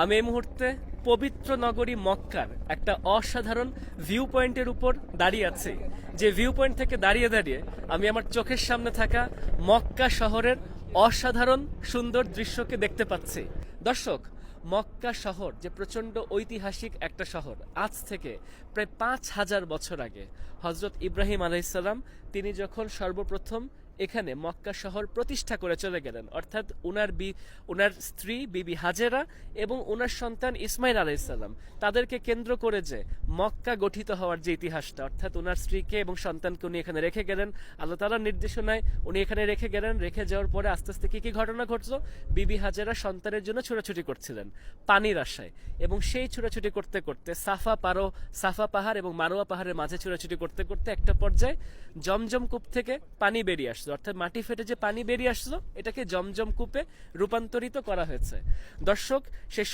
আমি এই মুহূর্তে পবিত্র নগরী মক্কার একটা অসাধারণ ভিউ পয়েন্টের উপর দাঁড়িয়ে আছি, যে ভিউ পয়েন্ট থেকে দাঁড়িয়ে দাঁড়িয়ে আমি আমার চোখের সামনে থাকা মক্কা শহরের অসাধারণ সুন্দর দৃশ্যকে দেখতে পাচ্ছি। দর্শক, মক্কা শহর যে প্রচণ্ড ঐতিহাসিক একটা শহর, আজ থেকে প্রায় ৫,০০০ বছর আগে হজরত ইব্রাহিম আলাইসাল্লাম তিনি যখন সর্বপ্রথম এখানে মক্কা শহর প্রতিষ্ঠা করে চলে গেলেন, অর্থাৎ উনার স্ত্রী বিবি হাজেরা এবং উনার সন্তান ইসমাইল আলাইসাল্লাম তাদেরকে কেন্দ্র করে যে মক্কা গঠিত হওয়ার যে ইতিহাসটা, অর্থাৎ উনার স্ত্রীকে এবং সন্তানকে উনি এখানে রেখে গেলেন আল্লাহ তাআলার নির্দেশনায়। উনি এখানে রেখে গেলেন, রেখে যাওয়ার পরে আস্তে আস্তে কি কি ঘটনা ঘটলো, বিবি হাজেরা সন্তানের জন্য ছোটাছুটি করছিলেন পানির আশায়, এবং সেই ছোটাছুটি করতে করতে সাফা পাহাড় এবং মারোয়া পাহাড়ের মাঝে ছোটাছুটি করতে করতে একটা পর্যায়ে জমজম কূপ থেকে পানি বেরিয়ে আসলো, অর্থাৎ মাটি ফেটে যে পানি বেরিয়ে আসলো এটাকে জমজম কূপে রূপান্তরিত করা হয়েছে। দর্শক, সেই